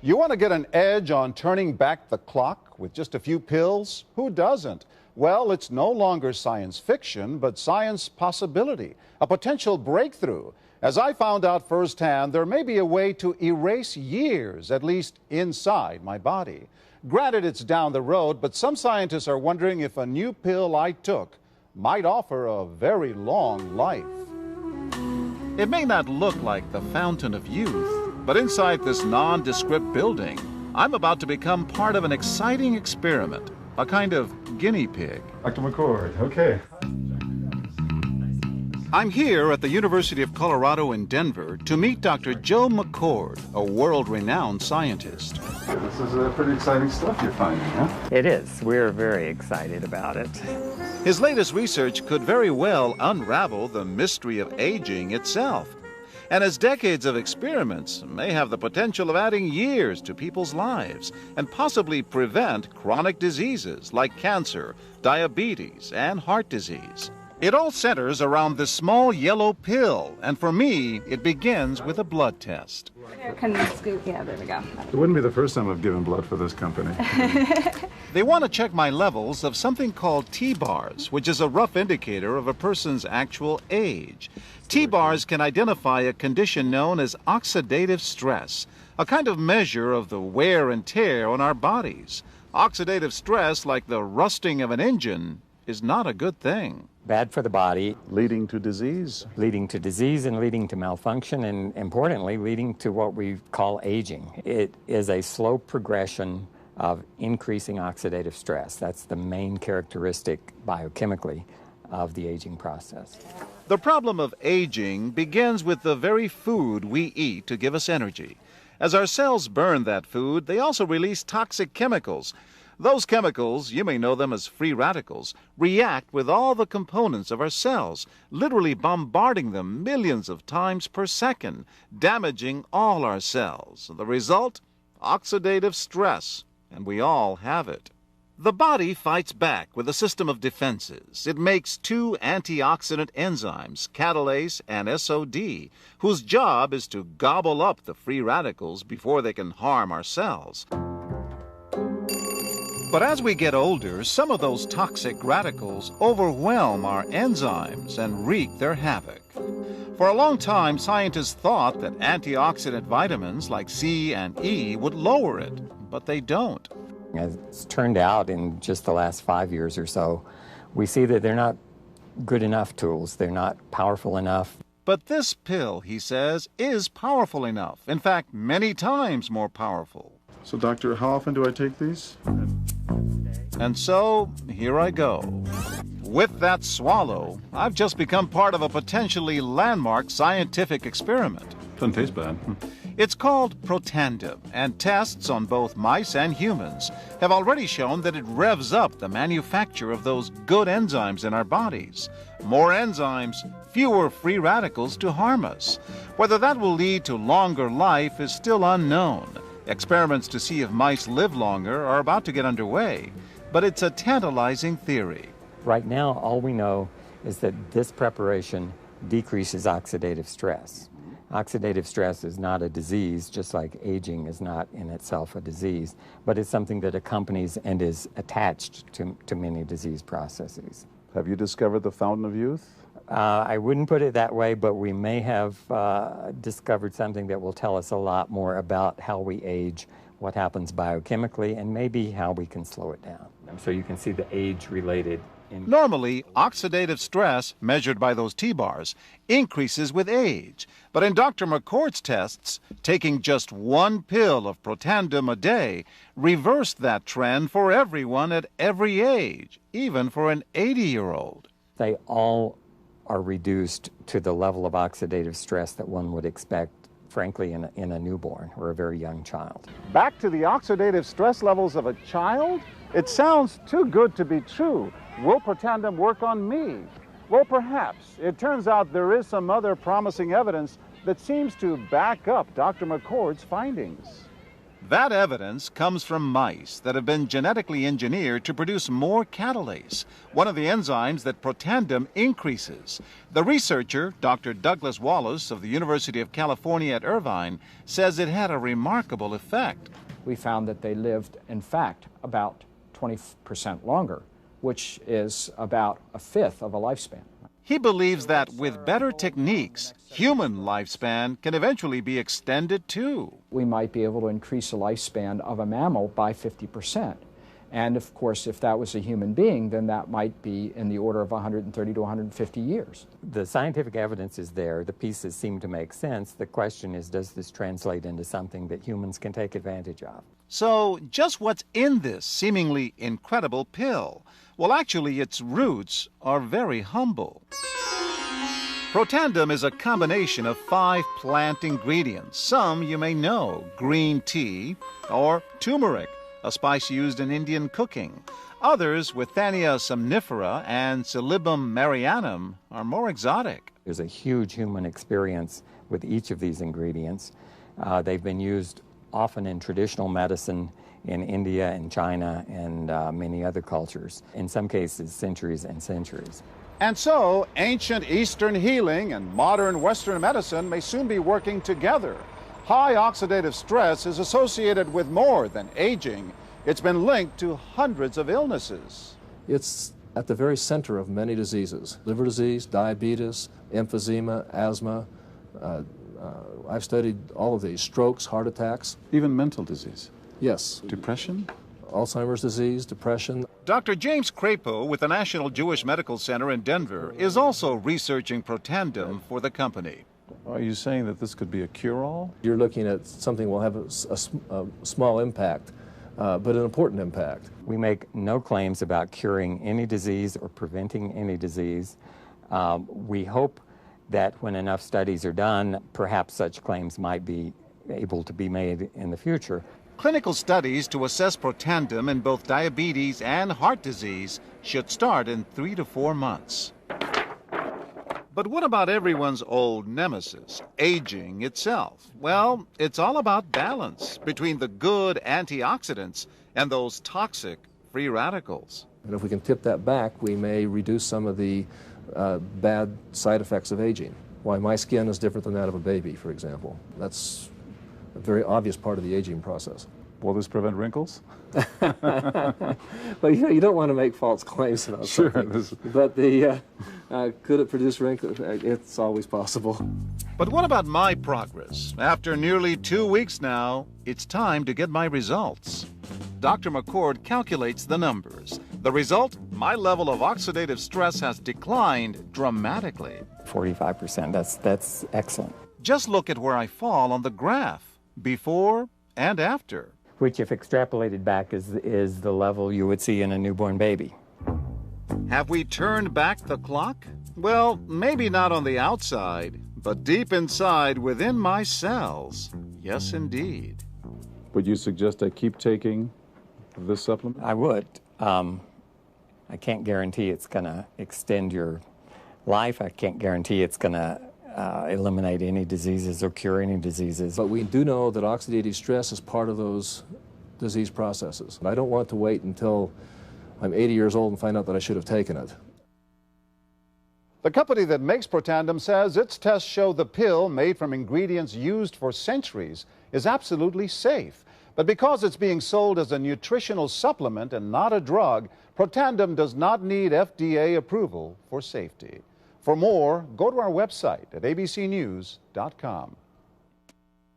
You want to get an edge on turning back the clock with just a few pills? Who doesn't? Well, it's no longer science fiction, but science possibility, a potential breakthrough. As I found out firsthand, there may be a way to erase years, at least inside my body. Granted, it's down the road, but some scientists are wondering if a new pill I took might offer a very long life. It may not look like the fountain of youth, but inside this nondescript building, I'm about to become part of an exciting experiment, a kind of guinea pig. Dr. McCord, okay. I'm here at the University of Colorado in Denver to meet Dr. Joe McCord, a world-renowned scientist. This is pretty exciting stuff you're finding, huh? It is. We're very excited about it. His latest research could very well unravel the mystery of aging itself. And his decades of experiments may have the potential of adding years to people's lives and possibly prevent chronic diseases like cancer, diabetes, and heart disease. It all centers around this small yellow pill, and for me, it begins with a blood test. Can you scoop? Yeah, there we go. It wouldn't be the first time I've given blood for this company. They want to check my levels of something called T-bars, which is a rough indicator of a person's actual age. T-bars can identify a condition known as oxidative stress, a kind of measure of the wear and tear on our bodies. Oxidative stress, like the rusting of an engine, is not a good thing. Bad for the body. Leading to disease? Leading to disease and leading to malfunction, and importantly, leading to what we call aging. It is a slow progression of increasing oxidative stress. That's the main characteristic biochemically of the aging process. The problem of aging begins with the very food we eat to give us energy. As our cells burn that food, they also release toxic chemicals. Those chemicals, you may know them as free radicals, react with all the components of our cells, literally bombarding them millions of times per second, damaging all our cells. The result? Oxidative stress, and we all have it. The body fights back with a system of defenses. It makes two antioxidant enzymes, catalase and SOD, whose job is to gobble up the free radicals before they can harm our cells. But as we get older, some of those toxic radicals overwhelm our enzymes and wreak their havoc. For a long time, scientists thought that antioxidant vitamins like C and E would lower it, but they don't. As it's turned out in just the last 5 years or so, we see that they're not good enough tools. They're not powerful enough. But this pill, he says, is powerful enough. In fact, many times more powerful. So, doctor, how often do I take these? And so, here I go. With that swallow, I've just become part of a potentially landmark scientific experiment. Doesn't taste bad. It's called Protandim, and tests on both mice and humans have already shown that it revs up the manufacture of those good enzymes in our bodies. More enzymes, fewer free radicals to harm us. Whether that will lead to longer life is still unknown. Experiments to see if mice live longer are about to get underway, but it's a tantalizing theory. Right now, all we know is that this preparation decreases oxidative stress. Oxidative stress is not a disease, just like aging is not in itself a disease, but it's something that accompanies and is attached to many disease processes. Have you discovered the fountain of youth? I wouldn't put it that way, but we may have discovered something that will tell us a lot more about how we age, what happens biochemically, and maybe how we can slow it down. So you can see the age-related. Normally, oxidative stress, measured by those T-bars, increases with age. But in Dr. McCord's tests, taking just one pill of Protandim a day reversed that trend for everyone at every age, even for an 80-year-old. They all are reduced to the level of oxidative stress that one would expect, frankly, in a newborn or a very young child. Back to the oxidative stress levels of a child? It sounds too good to be true. Will Protandim work on me? Well, perhaps. It turns out there is some other promising evidence that seems to back up Dr. McCord's findings. That evidence comes from mice that have been genetically engineered to produce more catalase, one of the enzymes that Protandim increases. The researcher, Dr. Douglas Wallace of the University of California at Irvine, says it had a remarkable effect. We found that they lived, in fact, about 20% longer, which is about a fifth of a lifespan. He believes that with better techniques, human lifespan can eventually be extended too. We might be able to increase the lifespan of a mammal by 50%. And of course, if that was a human being, then that might be in the order of 130 to 150 years. The scientific evidence is there. The pieces seem to make sense. The question is, does this translate into something that humans can take advantage of? So, just what's in this seemingly incredible pill? Well, actually, its roots are very humble. Protandim is a combination of 5 plant ingredients. Some you may know: green tea or turmeric, a spice used in Indian cooking. Others, Withania somnifera and Silybum marianum, are more exotic. There's a huge human experience with each of these ingredients. They've been used often in traditional medicine in India and China and many other cultures, in some cases centuries and centuries. And so, ancient Eastern healing and modern Western medicine may soon be working together. High oxidative stress is associated with more than aging. It's been linked to hundreds of illnesses. It's at the very center of many diseases: liver disease, diabetes, emphysema, asthma. I've studied all of these: strokes, heart attacks. Even mental disease? Yes. Depression? Alzheimer's disease, depression. Dr. James Crapo with the National Jewish Medical Center in Denver is also researching Protandim for the company. Are you saying that this could be a cure-all? You're looking at something will have a small impact, but an important impact. We make no claims about curing any disease or preventing any disease. We hope that when enough studies are done, perhaps such claims might be able to be made in the future. Clinical studies to assess Protandim in both diabetes and heart disease should start in 3 to 4 months. But what about everyone's old nemesis, aging itself? Well, it's all about balance between the good antioxidants and those toxic free radicals. And if we can tip that back, we may reduce some of the bad side effects of aging. Why my skin is different than that of a baby, for example. That's a very obvious part of the aging process. Will this prevent wrinkles? Well, you don't want to make false claims about something. But could it produce wrinkles? It's always possible. But what about my progress? After nearly 2 weeks now, it's time to get my results. Dr. McCord calculates the numbers. The result? My level of oxidative stress has declined dramatically. 45%, that's excellent. Just look at where I fall on the graph, before and after. Which, if extrapolated back, is the level you would see in a newborn baby. Have we turned back the clock? Well, maybe not on the outside, but deep inside within my cells. Yes, indeed. Would you suggest I keep taking this supplement? I would. I can't guarantee it's going to extend your life. I can't guarantee it's going to eliminate any diseases or cure any diseases. But we do know that oxidative stress is part of those disease processes. I don't want to wait until I'm 80 years old and find out that I should have taken it. The company that makes Protandim says its tests show the pill, made from ingredients used for centuries, is absolutely safe. But because it's being sold as a nutritional supplement and not a drug, Protandim does not need FDA approval for safety. For more, go to our website at abcnews.com.